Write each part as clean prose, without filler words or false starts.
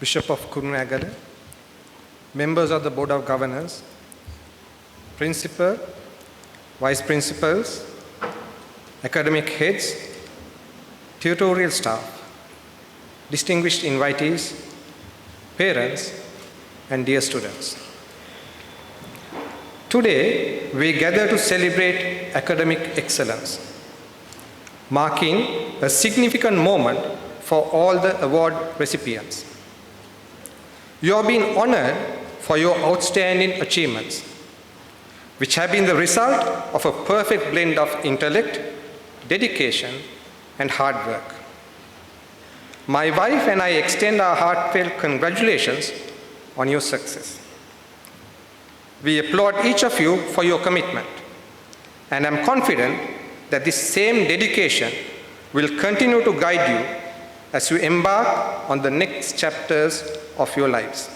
Bishop of Kurunegala, members of the Board of Governors, principal, vice principals, academic heads, tutorial staff, distinguished invitees, parents, and dear students. Today, we gather to celebrate academic excellence, marking a significant moment for all the award recipients. You have been honored for your outstanding achievements, which have been the result of a perfect blend of intellect, dedication, and hard work. My wife and I extend our heartfelt congratulations on your success. We applaud each of you for your commitment, and I'm confident that this same dedication will continue to guide you as you embark on the next chapters of your lives.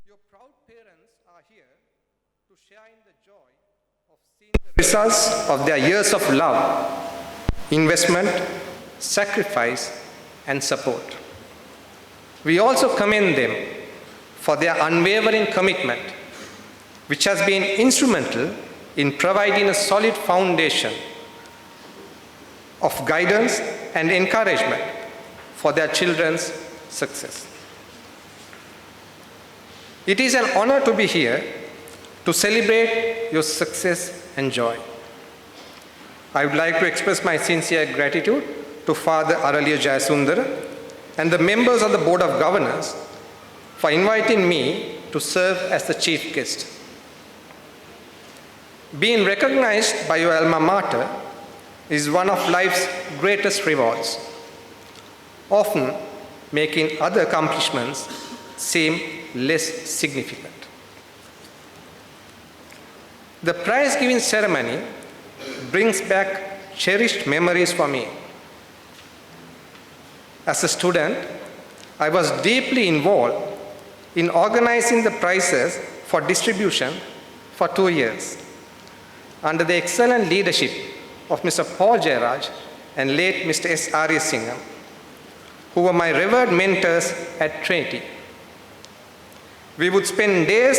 Your proud parents are here to share in the joy of seeing the results of their years of love, investment, sacrifice, and support. We also commend them for their unwavering commitment, which has been instrumental in providing a solid foundation of guidance and encouragement for their children's success. It is an honor to be here to celebrate your success and joy. I would like to express my sincere gratitude to Father Araliya Jayasundara and the members of the Board of Governors for inviting me to serve as the chief guest. Being recognized by your alma mater is one of life's greatest rewards, often making other accomplishments seem less significant. The prize-giving ceremony brings back cherished memories for me. As a student, I was deeply involved in organizing the prizes for distribution for 2 years under the excellent leadership of Mr. Paul Jairaj and late Mr. S. Arya Singham, who were my revered mentors at Trinity. We would spend days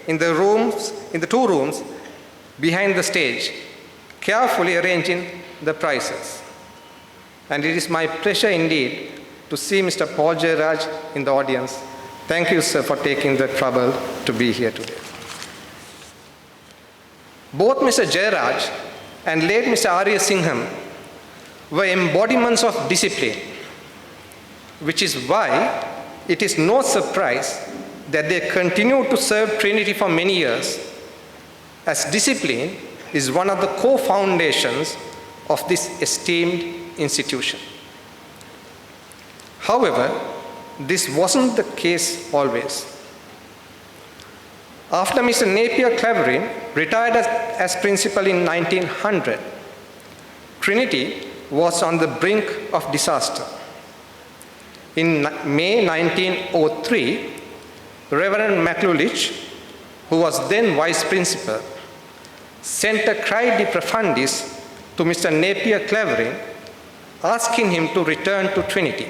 in the 2 rooms behind the stage, carefully arranging the prizes. And it is my pleasure indeed to see Mr. Paul Jairaj in the audience. Thank you, sir, for taking the trouble to be here today. Both Mr. Jairaj and late Mr. Arya Singham were embodiments of discipline, which is why it is no surprise that they continue to serve Trinity for many years, as discipline is one of the core foundations of this esteemed institution. However, this wasn't the case always. After Mr. Napier Clavering retired as principal in 1900, Trinity was on the brink of disaster. In May 1903, Reverend McLulich, who was then vice principal, sent a cry de profundis to Mr. Napier Clavering, asking him to return to Trinity.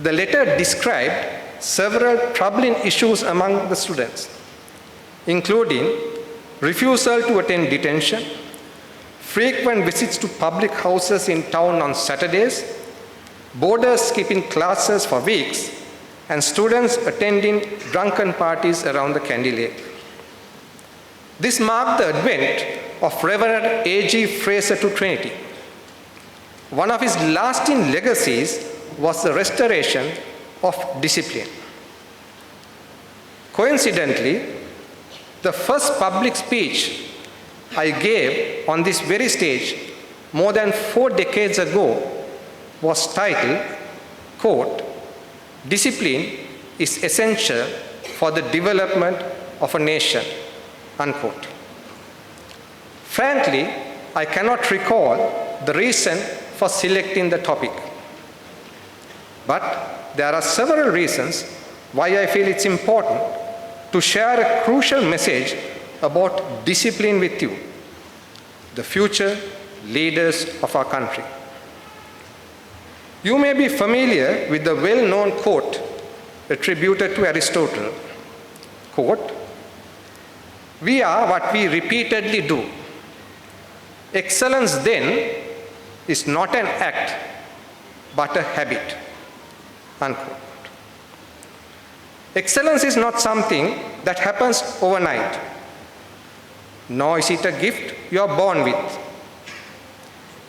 The letter described several troubling issues among the students, including refusal to attend detention, frequent visits to public houses in town on Saturdays, boarders skipping classes for weeks, and students attending drunken parties around the Kandy Lake. This marked the advent of Reverend A.G. Fraser to Trinity. One of his lasting legacies was the restoration of discipline. Coincidentally, the first public speech I gave on this very stage more than 4 decades ago was titled, quote, "Discipline is essential for the development of a nation," unquote. Frankly, I cannot recall the reason for selecting the topic. But there are several reasons why I feel it's important to share a crucial message about discipline with you, the future leaders of our country. You may be familiar with the well-known quote attributed to Aristotle. Quote, "We are what we repeatedly do. Excellence then is not an act, but a habit." Unquote. Excellence is not something that happens overnight, nor is it a gift you are born with.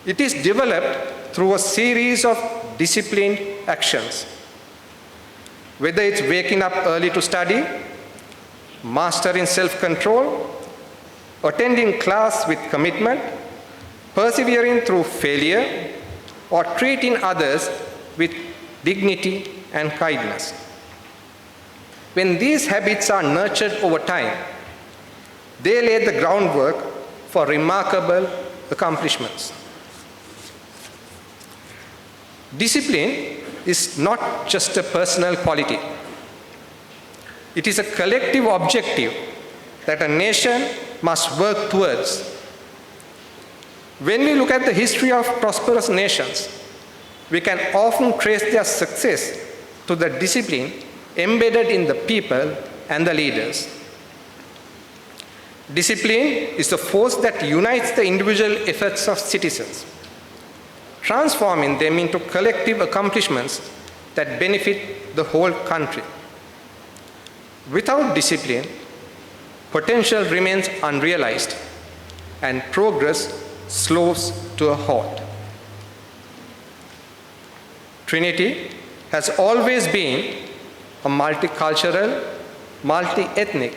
It is developed through a series of disciplined actions. Whether it's waking up early to study, mastering self-control, attending class with commitment, persevering through failure, or treating others with dignity and kindness. When these habits are nurtured over time, they lay the groundwork for remarkable accomplishments. Discipline is not just a personal quality. It is a collective objective that a nation must work towards. When we look at the history of prosperous nations, we can often trace their success to the discipline embedded in the people and the leaders. Discipline is the force that unites the individual efforts of citizens, transforming them into collective accomplishments that benefit the whole country. Without discipline, potential remains unrealized and progress slows to a halt. Trinity has always been a multicultural, multi-ethnic,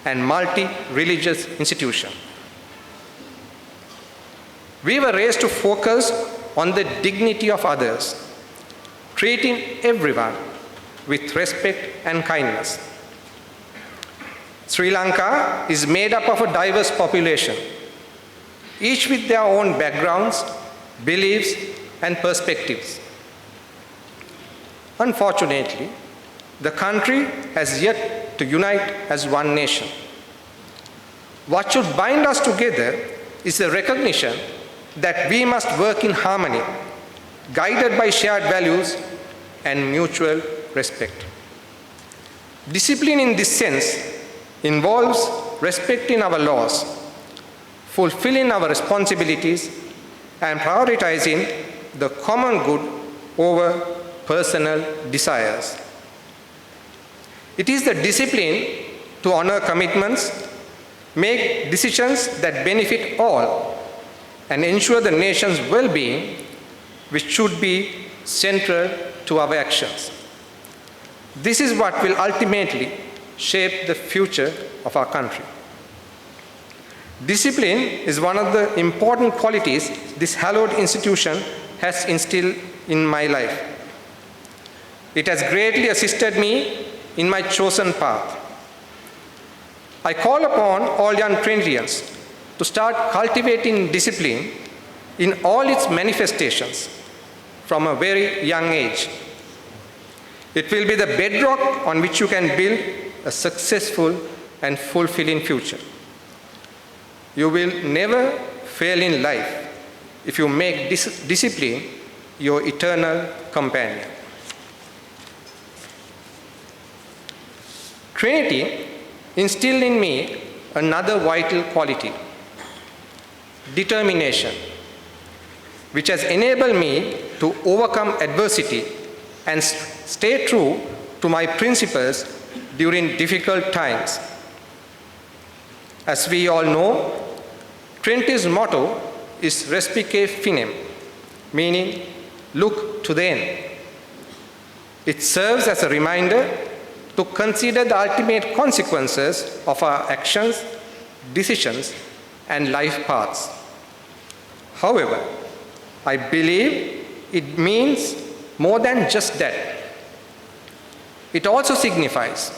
and multi-religious institution. We were raised to focus on the dignity of others, treating everyone with respect and kindness. Sri Lanka is made up of a diverse population, each with their own backgrounds, beliefs, and perspectives. Unfortunately, the country has yet to unite as one nation. What should bind us together is the recognition that we must work in harmony, guided by shared values and mutual respect. Discipline in this sense involves respecting our laws, fulfilling our responsibilities, and prioritizing the common good over personal desires. It is the discipline to honor commitments, make decisions that benefit all, and ensure the nation's well-being, which should be central to our actions. This is what will ultimately shape the future of our country. Discipline is one of the important qualities this hallowed institution has instilled in my life. It has greatly assisted me in my chosen path. I call upon all young Trinitians to start cultivating discipline in all its manifestations from a very young age. It will be the bedrock on which you can build a successful and fulfilling future. You will never fail in life if you make discipline your eternal companion. Trinity instilled in me another vital quality, determination, which has enabled me to overcome adversity and stay true to my principles during difficult times. As we all know, Trinity's motto is Respice Finem, meaning look to the end. It serves as a reminder to consider the ultimate consequences of our actions, decisions, and life paths. However, I believe it means more than just that. It also signifies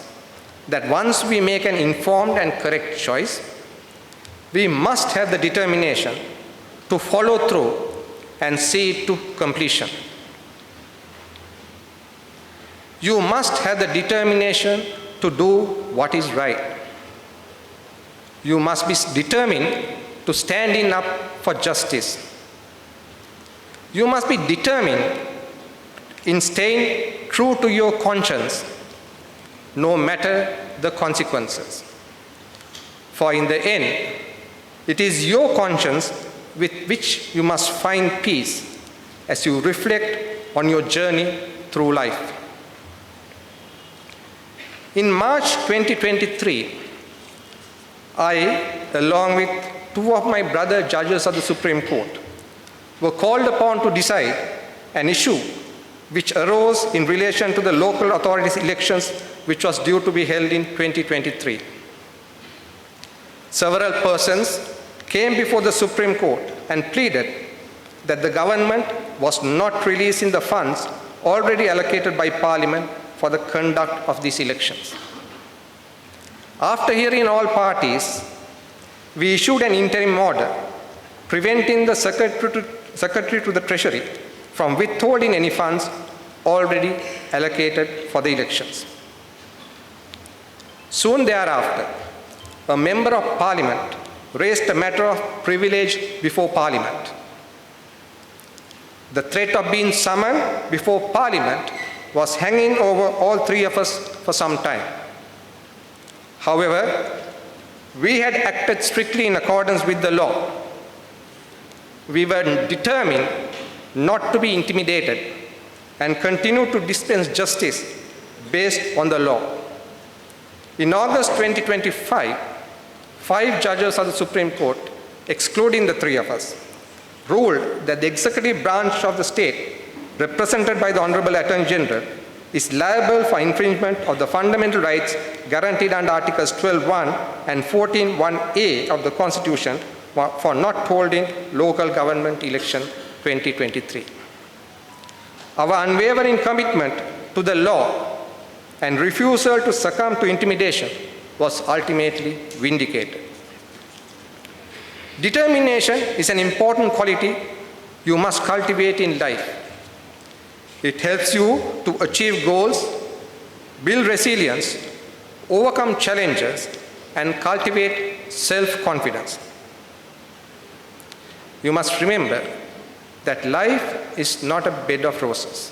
that once we make an informed and correct choice, we must have the determination to follow through and see it to completion. You must have the determination to do what is right. You must be determined to stand up for justice. You must be determined in staying true to your conscience, no matter the consequences. For in the end, it is your conscience with which you must find peace as you reflect on your journey through life. In March 2023, I, along with two of my brother judges of the Supreme Court, were called upon to decide an issue which arose in relation to the local authorities elections which was due to be held in 2023. Several persons came before the Supreme Court and pleaded that the government was not releasing the funds already allocated by Parliament for the conduct of these elections. After hearing all parties, we issued an interim order preventing the Secretary to the Treasury from withholding any funds already allocated for the elections. Soon thereafter, a member of Parliament raised a matter of privilege before Parliament. The threat of being summoned before Parliament was hanging over all three of us for some time. However, we had acted strictly in accordance with the law. We were determined not to be intimidated and continued to dispense justice based on the law. In August 2025, 5 judges of the Supreme Court, excluding the 3 of us, ruled that the executive branch of the state, represented by the Honorable Attorney General, is liable for infringement of the fundamental rights guaranteed under Articles 12.1 and 14.1a of the Constitution for not holding local government election 2023. Our unwavering commitment to the law and refusal to succumb to intimidation was ultimately vindicated. Determination is an important quality you must cultivate in life. It helps you to achieve goals, build resilience, overcome challenges, and cultivate self-confidence. You must remember that life is not a bed of roses.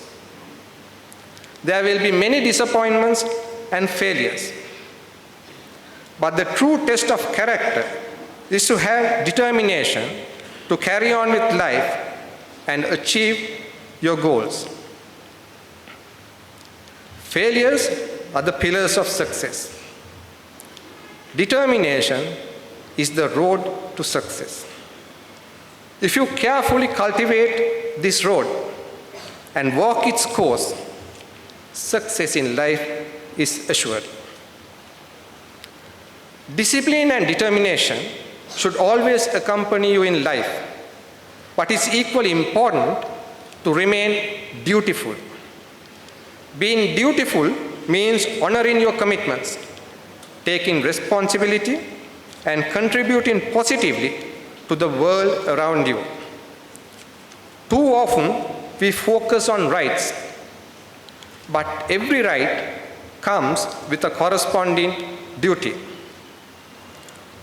There will be many disappointments and failures. But the true test of character is to have determination to carry on with life and achieve your goals. Failures are the pillars of success. Determination is the road to success. If you carefully cultivate this road and walk its course, success in life is assured. Discipline and determination should always accompany you in life, but it's equally important to remain dutiful. Being dutiful means honoring your commitments, taking responsibility, and contributing positively to the world around you. Too often, we focus on rights, but every right comes with a corresponding duty.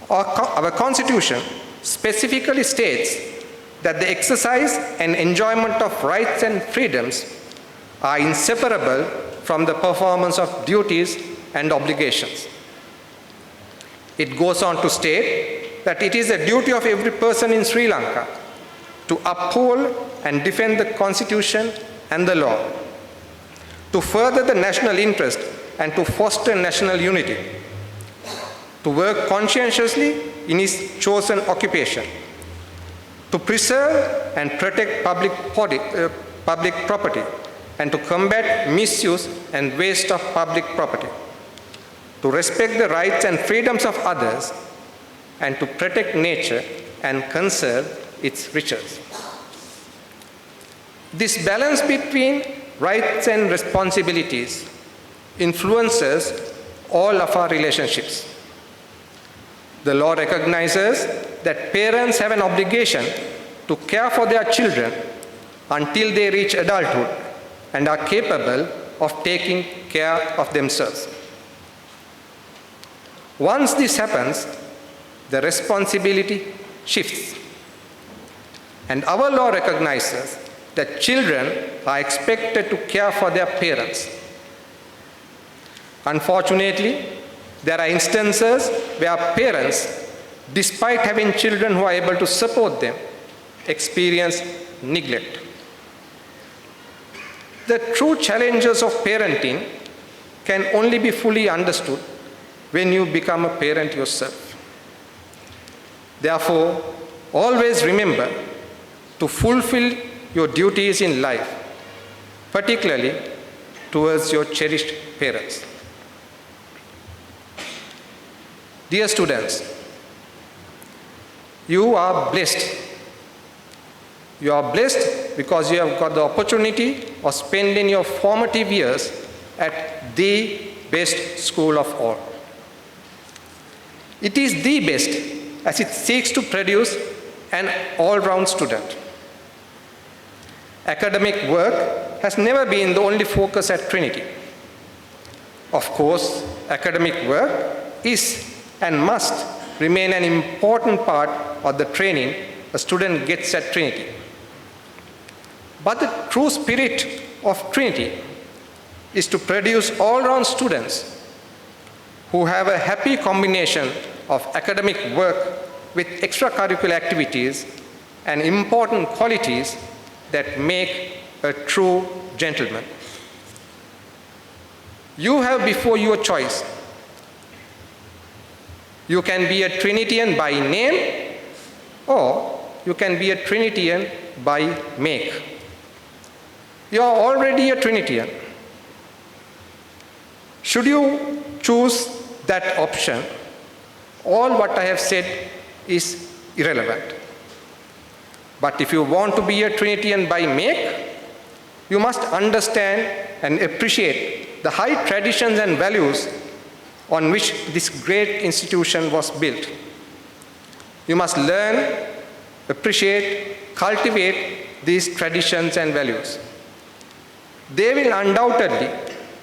Our Constitution specifically states that the exercise and enjoyment of rights and freedoms are inseparable from the performance of duties and obligations. It goes on to state that it is a duty of every person in Sri Lanka to uphold and defend the Constitution and the law, to further the national interest and to foster national unity, to work conscientiously in his chosen occupation, to preserve and protect public property, and to combat misuse and waste of public property, to respect the rights and freedoms of others, and to protect nature and conserve its riches. This balance between rights and responsibilities influences all of our relationships. The law recognizes that parents have an obligation to care for their children until they reach adulthood and are capable of taking care of themselves. Once this happens, the responsibility shifts. And our law recognizes that children are expected to care for their parents. Unfortunately, there are instances where parents, despite having children who are able to support them, experience neglect. The true challenges of parenting can only be fully understood when you become a parent yourself. Therefore, always remember to fulfill your duties in life, particularly towards your cherished parents. Dear students, you are blessed. You are blessed because you have got the opportunity of spending your formative years at the best school of all. It is the best as it seeks to produce an all-round student. Academic work has never been the only focus at Trinity. Of course, academic work is and must remain an important part of the training a student gets at Trinity. But the true spirit of Trinity is to produce all-round students who have a happy combination of academic work with extracurricular activities and important qualities that make a true gentleman. You have before you a choice. You can be a Trinitian by name, or you can be a Trinitian by make. You are already a Trinitian. Should you choose that option, all what I have said is irrelevant. But if you want to be a Trinitian by make, you must understand and appreciate the high traditions and values on which this great institution was built. You must learn, appreciate, cultivate these traditions and values. They will undoubtedly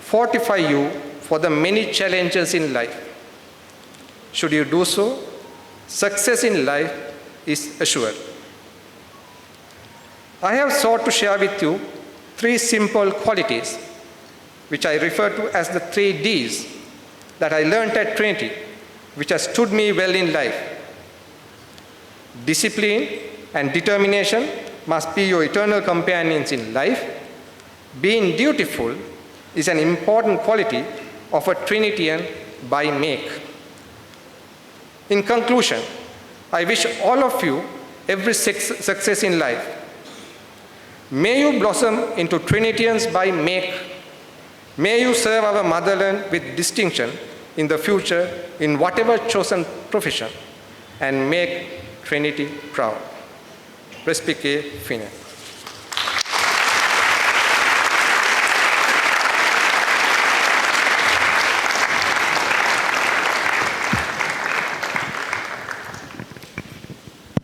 fortify you for the many challenges in life. Should you do so, success in life is assured. I have sought to share with you 3 simple qualities, which I refer to as the 3 Ds that I learned at Trinity, which has stood me well in life. Discipline and determination must be your eternal companions in life. Being dutiful is an important quality of a Trinitian by make. In conclusion, I wish all of you every success in life. May you blossom into Trinitians by make. May you serve our motherland with distinction in the future in whatever chosen profession and make Trinity proud. Respice fine.